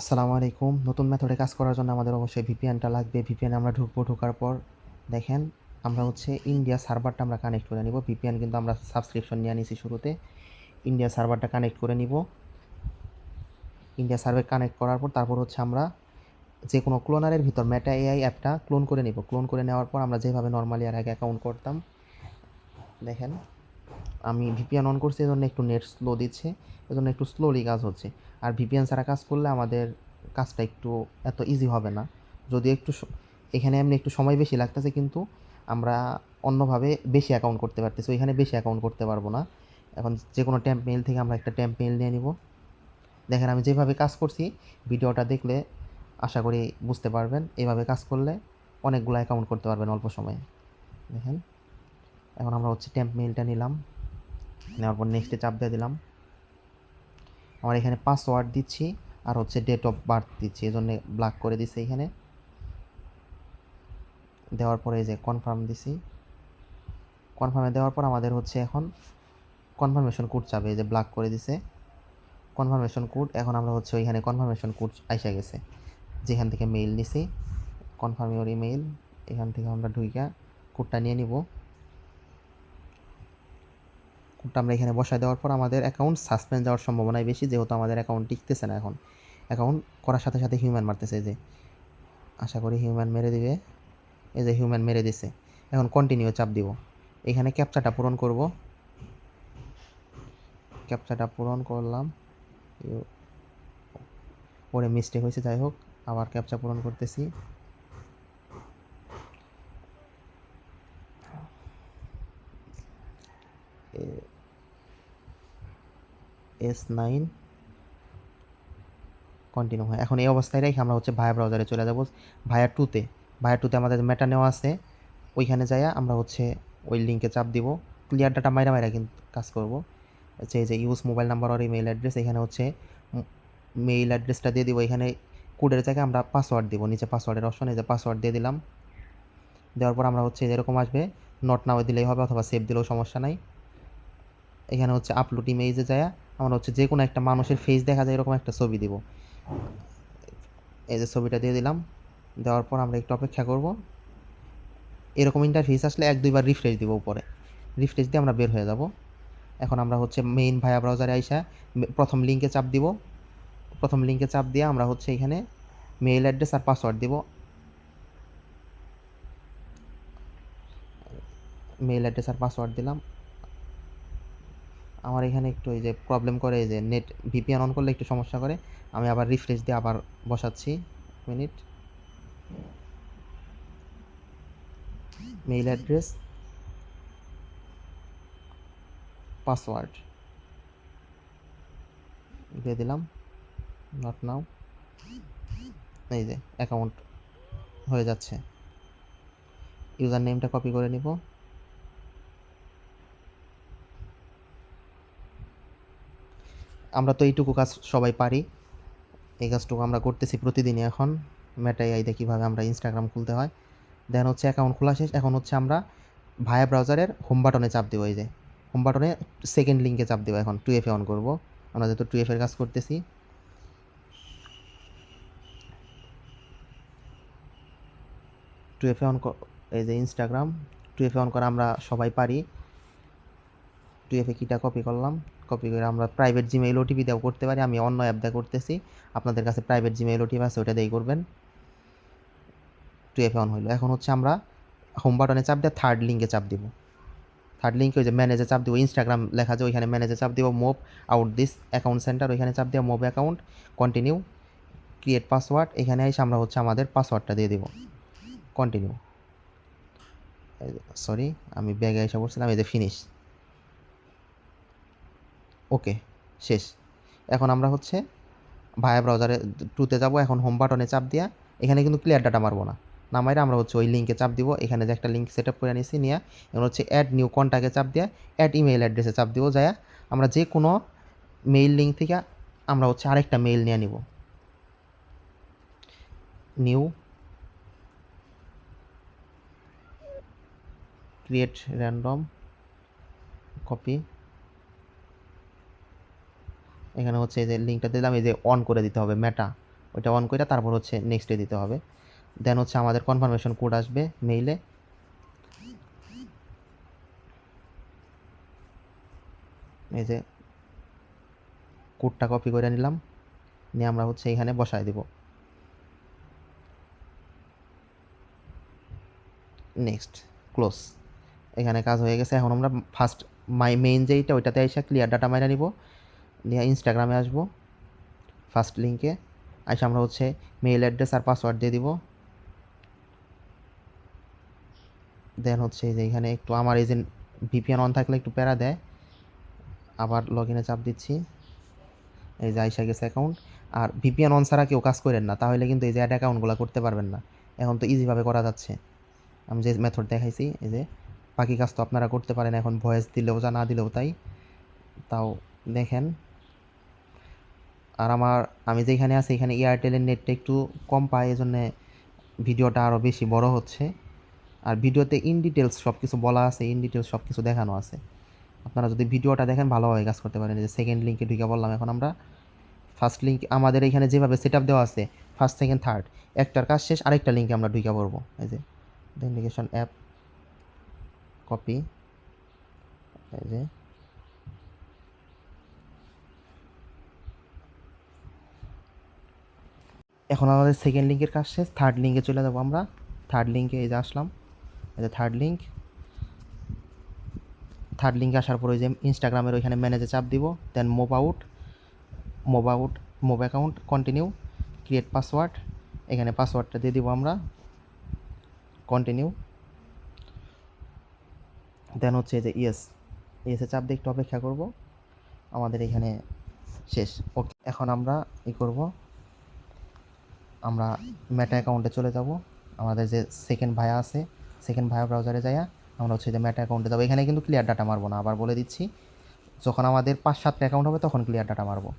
আসসালামু আলাইকুম। নতুন মেথডে কাজ করার জন্য আমাদের অবশ্যই ভিপিএনটা লাগবে। ভিপিএনে আমরা ঢুকবো। ঢোকার পর দেখেন আমরা হচ্ছে ইন্ডিয়া সার্ভারটা আমরা কানেক্ট করে নিব। ভিপিএন কিন্তু আমরা সাবস্ক্রিপশন নিয়ে নিছি শুরুতে। ইন্ডিয়া সার্ভারটা কানেক্ট করে নিব। ইন্ডিয়া সার্ভার কানেক্ট করার পর তারপর হচ্ছে আমরা যে কোনো ক্লোনারের ভিতর মেটা এআই অ্যাপটা ক্লোন করে নিব। ক্লোন করে নেওয়ার পর আমরা যেভাবে নরমালি আর আগে অ্যাকাউন্ট করতাম, দেখেন আমি ভিপিএন অন করছি এজন্য একটু নেট স্লো দিচ্ছে, এজন্য একটু স্লোলি কাজ হচ্ছে। আর ভিপিএন ছাড়া কাজ করলে আমাদের কাজটা একটু এত ইজি হবে না। যদি একটু এখানে এমনি একটু সময় বেশি লাগতেছে, কিন্তু আমরা অন্যভাবে বেশি অ্যাকাউন্ট করতে পারতেছি, ওইখানে বেশি অ্যাকাউন্ট করতে পারবো না। এখন যে কোনো ট্যাম্প মেইল থেকে আমরা একটা ট্যাম্প মেইল নিয়ে নিব। দেখেন আমি যেভাবে কাজ করছি, ভিডিওটা দেখলে আশা করি বুঝতে পারবেন। এভাবে কাজ করলে অনেকগুলো অ্যাকাউন্ট করতে পারবেন অল্প সময়ে। দেখেন এখন আমরা হচ্ছে ট্যাম্প মেইলটা নিলাম, নেওয়ার পর নেক্সটে চাপ দিয়ে দিলাম। আমার এখানে পাসওয়ার্ড দিচ্ছি আর হচ্ছে ডেট অফ বার্থ দিচ্ছি, এই জন্যে ব্ল্যাক করে দিচ্ছি। এখানে দেওয়ার পরে এই যে কনফার্ম দিছি। কনফার্মে দেওয়ার পর আমাদের হচ্ছে এখন কনফার্মেশন কোড চাবে, এই যে ব্ল্যাক করে দিছে কনফার্মেশন কোড। এখন আমরা হচ্ছে ওইখানে কনফার্মেশন কোড আইসা গেছে যেখান থেকে মেইল নিছি, কনফার্ম ইউর ইমেইল। এখান থেকে আমরা ঢুইকা কোডটা নিয়ে নিব। কোডটা আমরা এখানে বসায় দেওয়ার পর আমাদের অ্যাকাউন্ট সাসপেন্ড যাওয়ার সম্ভাবনাই বেশি, যেহেতু আমাদের অ্যাকাউন্ট টিকতেছে না। এখন অ্যাকাউন্ট করার সাথে সাথে হিউম্যান মারতেছে, যে আশা করি হিউম্যান মেরে দিবে। এই যে হিউম্যান মেরে দিছে। এখন কন্টিনিউ চাপ দিব। এখানে ক্যাপচাটা পূরণ করব। ক্যাপচাটা পূরণ করলাম, পরে মিস্টেক হয়েছে, যাই হোক আবার ক্যাপচা পূরণ করতেছি। S9 কন্টিনিউ হয়। এখন এই অবস্থায় রেখে আমরা হচ্ছে ভায়া ব্রাউজারে চলে যাব। ভায়া টুতে আমাদের মেটা নেওয়া আছে, ওইখানে যাইয়া আমরা হচ্ছে ওই লিঙ্কে চাপ দিব। ক্লিয়ার ডাটা মাইরা মাইরা কিন্তু কাজ করব। হচ্ছে এই যে ইউজ মোবাইল নাম্বার আর ইমেইল অ্যাড্রেস, এখানে হচ্ছে মেইল অ্যাড্রেসটা দিয়ে দিব। এখানে কোডের জায়গায় আমরা পাসওয়ার্ড দিব, নিচে পাসওয়ার্ডের অপশন, এই যে পাসওয়ার্ড দিয়ে দিলাম। দেওয়ার পর আমরা হচ্ছে এরকম আসবে, নট নাও দিলেই হবে অথবা সেভ দিলেও সমস্যা নাই। এখানে হচ্ছে আপলোড ইমেজে যায় আমরা হচ্ছে যে কোনো একটা মানুষের ফেস দেখা যায় এরকম একটা ছবি দিব। এই যে ছবিটা দিয়ে দিলাম। দেওয়ার পর আমরা একটু অপেক্ষা করব। এরকম ইন্টারফেস আসলে এক দুইবার রিফ্রেশ দিব, উপরে রিফ্রেশ দিয়ে আমরা বের হয়ে যাব। এখন আমরা হচ্ছে মেইন ভায়া ব্রাউজারে আইসা প্রথম লিঙ্কে চাপ দিব। প্রথম লিঙ্কে চাপ দিয়ে আমরা হচ্ছে এখানে মেইল অ্যাড্রেস আর পাসওয়ার্ড দিব। মেইল অ্যাড্রেস আর পাসওয়ার্ড দিলাম। আমার এখানে একটু এই যে প্রবলেম করে, এই যে নেট ভিপিএন অন করলে একটু সমস্যা করে। আমি আবার রিফ্রেশ দিয়ে আবার বসাচ্ছি, মিনিট। মেইল অ্যাড্রেস, পাসওয়ার্ড দিয়ে দিলাম, নট নাও। এই যে অ্যাকাউন্ট হয়ে যাচ্ছে। ইউজার নেমটা কপি করে নিব। আমরা তো এইটুকু কাজ সবাই পারি, এই কাজটুকু আমরা করতেছি প্রতিদিনই। এখন মেটা এআই দিয়ে কীভাবে আমরা ইনস্টাগ্রাম খুলতে হয়। দেন হচ্ছে অ্যাকাউন্ট খোলা শেষ। এখন হচ্ছে আমরা ভায়া ব্রাউজারের হোম বাটনে চাপ দেবো। এই যে হোম বাটনে সেকেন্ড লিঙ্কে চাপ দেবো। এখন 2FA অন করব, আমরা যেহেতু 2FA এর কাজ করতেছি। 2FA অন, এই যে ইনস্টাগ্রাম 2FA অন করা আমরা সবাই পারি। 2FA কিটা কপি করলাম, কপি করে আমরা প্রাইভেট জিমেইল ওটিপি দিয়েও করতে পারি। আমি অন্য অ্যাপ দিয়ে করতেছি, আপনাদের কাছে প্রাইভেট জিমেইল ওটিপি আছে, ওটা দিয়েই করবেন। 2FA অন হইলো। এখন হচ্ছে আমরা হোম বাটনে চাপ দিয়ে থার্ড লিঙ্কে চাপ দিব। থার্ড লিঙ্কে ওই যে ম্যানেজে চাপ দিব, ইনস্টাগ্রাম লেখা যায় ওইখানে ম্যানেজে চাপ দিব। Move out this account centre, ওইখানে চাপ দিয়ে move account, continue, create password. এখানে এসে আমরা হচ্ছে আমাদের পাসওয়ার্ডটা দিয়ে দিব, কন্টিনিউ। সরি আমি ব্যাগে এসে পড়ছিলাম, এই যে ফিনিশ। ওকে, শেষ। এখন আমরা হচ্ছে ভায়া ব্রাউজারে 2তে যাব। এখন হোম বাটনে চাপ দিয়া এখানে কিন্তু ক্লিয়ার ডাটা মারবো না, না মাইরে আমরা হচ্ছে ওই লিঙ্কে চাপ দিব। এখানে যে একটা লিঙ্ক সেট আপ করে নিয়েছি, নিয়ে এখন হচ্ছে অ্যাড নিউ কন্ট্যাক্টে চাপ দিয়া অ্যাড ইমেইল অ্যাড্রেসে চাপ দিব। যায় আমরা যে কোনো মেইল লিঙ্ক থেকে আমরা হচ্ছে আরেকটা মেইল নিয়ে নিব। New, create random, copy. এখানে হচ্ছে এই যে লিঙ্কটা দিলাম, এই যে অন করে দিতে হবে মেটা, ওইটা অন করে তারপর হচ্ছে নেক্সটে দিতে হবে। দেন হচ্ছে আমাদের কনফার্মেশন কোড আসবে মেইলে। এই যে কোডটা কপি করে নিলাম, নিয়ে আমরা হচ্ছে এখানে বসায় দিব। Next, close. এখানে কাজ হয়ে গেছে। এখন আমরা ফার্স্ট মেইন যেইটা ওইটাতে এসে ক্লিয়ার ডাটা মাইরা নিব, নিয়ে ইনস্টাগ্রামে আসবো, ফার্স্ট লিঙ্কে এসে আমরা হচ্ছে মেইল অ্যাড্রেস আর পাসওয়ার্ড দিয়ে দিব। দেন হচ্ছে যে এখানে একটু আমার এই যে ভিপিএন অন থাকলে একটু প্যারা দেয়, আবার লগ ইনে চাপ দিচ্ছি। এই যে আইসা গেছে অ্যাকাউন্ট। আর ভিপিএন অন ছাড়া কেউ কাজ করেন না, তাহলে কিন্তু এই যে অ্যাড অ্যাকাউন্টগুলো করতে পারবেন না। এখন তো ইজিভাবে করা যাচ্ছে, আমি যে মেথড দেখাইছি। এই যে বাকি কাজ তো আপনারা করতে পারেন, এখন ভয়েস দিলেও যা না দিলেও তাই। তাও দেখেন। আর আমি যেখানে আছি এখানে এয়ারটেলের নেটটা একটু কম পায়, এই জন্যে ভিডিওটা আরও বেশি বড় হচ্ছে। আর ভিডিওতে ইন ডিটেলস সব কিছু বলা আছে, ইন ডিটেলস সব কিছু দেখানো আছে। আপনারা যদি ভিডিওটা দেখেন ভালোভাবে কাজ করতে পারেন। এই যে সেকেন্ড লিঙ্কে ঢুকে বললাম। এখন আমরা ফার্স্ট লিঙ্ক আমাদের এখানে যেভাবে সেট আপ দেওয়া আছে, ফার্স্ট সেকেন্ড থার্ড, একটার কাজ শেষ আরেকটা লিঙ্কে আমরা ঢুকে পড়বো। এই যে ইন্ডিকেশন অ্যাপ, কপি, এই যে এখন আমাদের সেকেন্ড লিঙ্কের কাজ শেষ, থার্ড লিঙ্কে চলে যাবো আমরা। থার্ড লিঙ্কে এই যে আসলাম, এই যে থার্ড লিঙ্কে আসার পর ওই যে ইনস্টাগ্রামের ওইখানে ম্যানেজে চাপ দিব। Then move account, continue, create password, এখানে পাসওয়ার্ডটা দিয়ে দিব আমরা, কন্টিনিউ। দেন হচ্ছে যে ইয়েসে চাপ দিয়ে একটু অপেক্ষা করব, আমাদের এখানে শেষ। ওকে, এখন আমরা করব, আমরা মেটা অ্যাকাউন্টে চলে যাব। আমাদের যে সেকেন্ড ভায়া আছে, সেকেন্ড ভায়া ব্রাউজারে যাইয়া আমরা হচ্ছে যে মেটা অ্যাকাউন্টে যাবো। এখানে কিন্তু ক্লিয়ার ডাটা মারবো না, আবার বলে দিচ্ছি। যখন আমাদের 5-7টা অ্যাকাউন্ট হবে তখন ক্লিয়ার ডাটা মারবো।